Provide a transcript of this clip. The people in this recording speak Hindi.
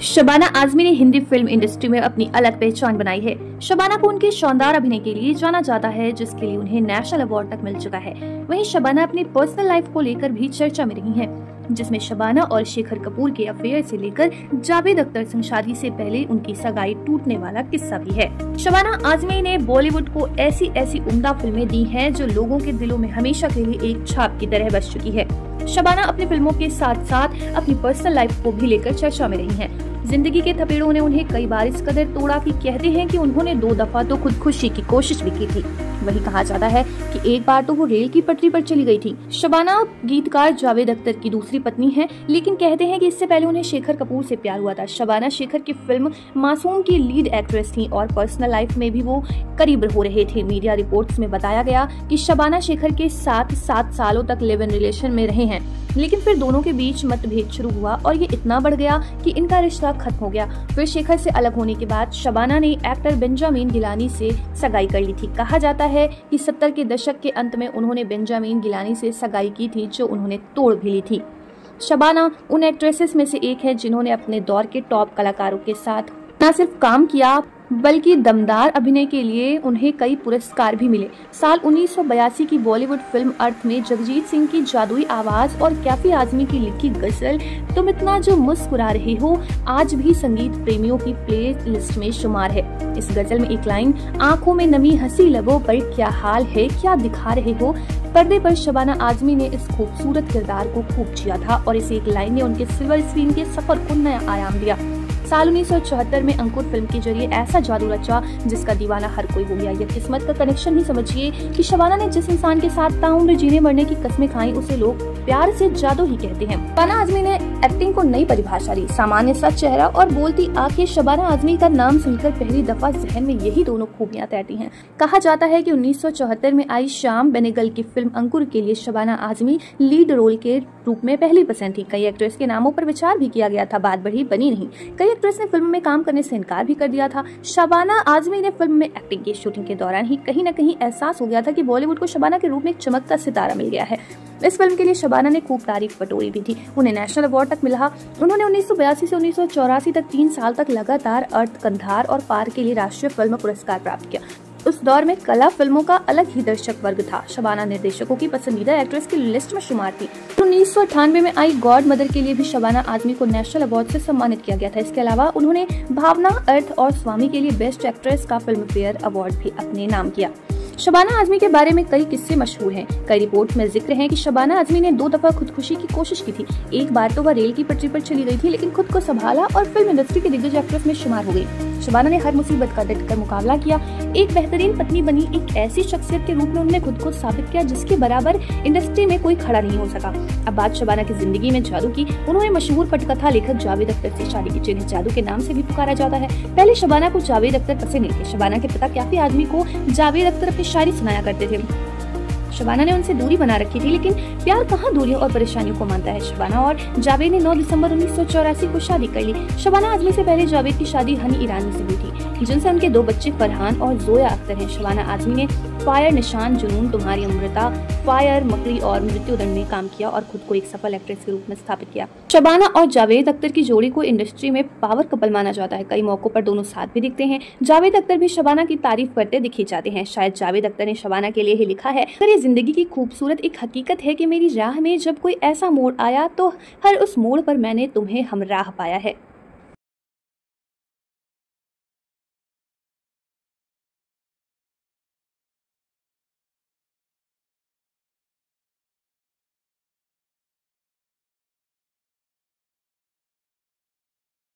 शबाना आजमी ने हिंदी फिल्म इंडस्ट्री में अपनी अलग पहचान बनाई है। शबाना को उनके शानदार अभिनय के लिए जाना जाता है, जिसके लिए उन्हें नेशनल अवार्ड तक मिल चुका है। वहीं शबाना अपनी पर्सनल लाइफ को लेकर भी चर्चा में रही हैं, जिसमें शबाना और शेखर कपूर के अफेयर से लेकर जावेद अख्तर से शादी से पहले उनकी सगाई टूटने वाला किस्सा भी है। शबाना आजमी ने बॉलीवुड को ऐसी ऐसी उम्दा फिल्में दी हैं जो लोगों के दिलों में हमेशा के लिए एक छाप की तरह बस चुकी है। शबाना अपनी फिल्मों के साथ साथ अपनी पर्सनल लाइफ को भी लेकर चर्चा में रही हैं। जिंदगी के थपेड़ों ने उन्हें कई बार इस कदर तोड़ा कि कहते हैं कि उन्होंने 2 दफा तो खुदकुशी की कोशिश भी की थी। वही कहा जाता है कि एक बार तो वो रेल की पटरी पर चली गई थी। शबाना गीतकार जावेद अख्तर की दूसरी पत्नी है, लेकिन कहते हैं कि इससे पहले उन्हें शेखर कपूर से प्यार हुआ था। शबाना शेखर की फिल्म मासूम की लीड एक्ट्रेस थी और पर्सनल लाइफ में भी वो करीब हो रहे थे। मीडिया रिपोर्ट्स में बताया गया कि शबाना शेखर के साथ 7 सालों तक लिव इन रिलेशन में रहे हैं, लेकिन फिर दोनों के बीच मतभेद शुरू हुआ और ये इतना बढ़ गया कि इनका रिश्ता खत्म हो गया। फिर शेखर से अलग होने के बाद शबाना ने एक्टर बेंजामिन गिलानी से सगाई कर ली थी। कहा जाता है कि 70 के दशक के अंत में उन्होंने बेंजामिन गिलानी से सगाई की थी, जो उन्होंने तोड़ भी ली थी। शबाना उन एक्ट्रेसेस में से एक है जिन्होंने अपने दौर के टॉप कलाकारों के साथ न सिर्फ काम किया बल्कि दमदार अभिनय के लिए उन्हें कई पुरस्कार भी मिले। साल 1982 की बॉलीवुड फिल्म अर्थ में जगजीत सिंह की जादुई आवाज और कैफी आजमी की लिखी गजल तुम इतना जो मुस्कुरा रहे हो आज भी संगीत प्रेमियों की प्ले लिस्ट में शुमार है। इस गजल में एक लाइन, आंखों में नमी हंसी लबों पर क्या हाल है क्या दिखा रहे हो, पर्दे पर शबाना आजमी ने इस खूबसूरत किरदार को खूब जिया था और इस एक लाइन ने उनके सिल्वर स्क्रीन के सफर को नया आयाम दिया। साल 1974 में अंकुर फिल्म के जरिए ऐसा जादू रचा जिसका दीवाना हर कोई हो गया। यह किस्मत का कनेक्शन ही समझिए कि शबाना ने जिस इंसान के साथ ताउम्र जीने मरने की कस्में खाई उसे लोग प्यार से जादू ही कहते हैं। शबाना आजमी ने एक्टिंग को नई परिभाषा दी। सामान्य सा चेहरा और बोलती आंखें, शबाना आजमी का नाम सुनकर पहली दफा जहन में यही दोनों खूबियां तैरती हैं। कहा जाता है कि 1974 में आई श्याम बेनेगल की फिल्म अंकुर के लिए शबाना आजमी लीड रोल के रूप में पहली पसंद थी। कई एक्ट्रेस के नामों पर विचार भी किया गया था, बात बढ़ी बनी नहीं। कई एक्ट्रेस ने फिल्म में काम करने से इनकार भी कर दिया था। शबाना आजमी ने फिल्म में एक्टिंग की शूटिंग के दौरान ही कहीं न कहीं एहसास हो गया था कि बॉलीवुड को शबाना के रूप में एक चमकता सितारा मिल गया है। इस फिल्म के लिए शबाना ने खूब तारीफ बटोरी भी थी। उन्हें नेशनल अवार्ड तक मिला। उन्होंने 1982 से 1984 तक 3 साल तक लगातार अर्थ, कंधार और पार के लिए राष्ट्रीय फिल्म पुरस्कार प्राप्त किया। उस दौर में कला फिल्मों का अलग ही दर्शक वर्ग था। शबाना निर्देशकों की पसंदीदा एक्ट्रेस की लिस्ट में शुमार थी। 1998 में आई गॉड मदर के लिए भी शबाना आजमी को नेशनल अवार्ड से सम्मानित किया गया था। इसके अलावा उन्होंने भावना, अर्थ और स्वामी के लिए बेस्ट एक्ट्रेस का फिल्म फेयर अवार्ड भी अपने नाम किया। शबाना आजमी के बारे में कई किस्से मशहूर हैं। कई रिपोर्ट में जिक्र है कि शबाना आजमी ने 2 दफा खुदकुशी की कोशिश की थी। एक बार तो वह रेल की पटरी पर चली गई थी, लेकिन खुद को संभाला और फिल्म इंडस्ट्री की दिग्गज एक्ट्रेस में शुमार हो गई। शबाना ने हर मुसीबत का डटकर मुकाबला किया। एक बेहतरीन पत्नी बनी। एक ऐसी शख्सियत के रूप में उन्होंने खुद को साबित किया जिसके बराबर इंडस्ट्री में कोई खड़ा नहीं हो सका। अब बात शबाना की जिंदगी में जादू की। उन्होंने मशहूर पटकथा लेखक जावेद अख्तर से शादी की, जिन्हें जादू के नाम से भी पुकारा जाता है। पहले शबाना को जावेद अख्तर पसंद नहीं थे। शबाना के पिता कैफी आजमी को जावेद अख्तर अपनी शायरी सुनाया करते थे। शबाना ने उनसे दूरी बना रखी थी, लेकिन प्यार कहाँ दूरियों और परेशानियों को मानता है। शबाना और जावेद ने 9 दिसंबर 1984 को शादी कर ली। शबाना आजमी से पहले जावेद की शादी हनी ईरानी से हुई थी, जिनसे उनके 2 बच्चे फरहान और जोया अख्तर हैं। शबाना आजमी ने फायर, निशान, जुनून, तुम्हारी अमृता, फायर, मकरी और मृत्युदंड में काम किया और खुद को एक सफल एक्ट्रेस के रूप में स्थापित किया। शबाना और जावेद अख्तर की जोड़ी को इंडस्ट्री में पावर कपल माना जाता है। कई मौकों पर दोनों साथ भी दिखते हैं। जावेद अख्तर भी शबाना की तारीफ करते दिखे जाते हैं। शायद जावेद अख्तर ने शबाना के लिए ही लिखा है, अगर ये जिंदगी की खूबसूरत एक हकीकत है कि मेरी राह में जब कोई ऐसा मोड़ आया तो हर उस मोड़ पर मैंने तुम्हें हमराह पाया है।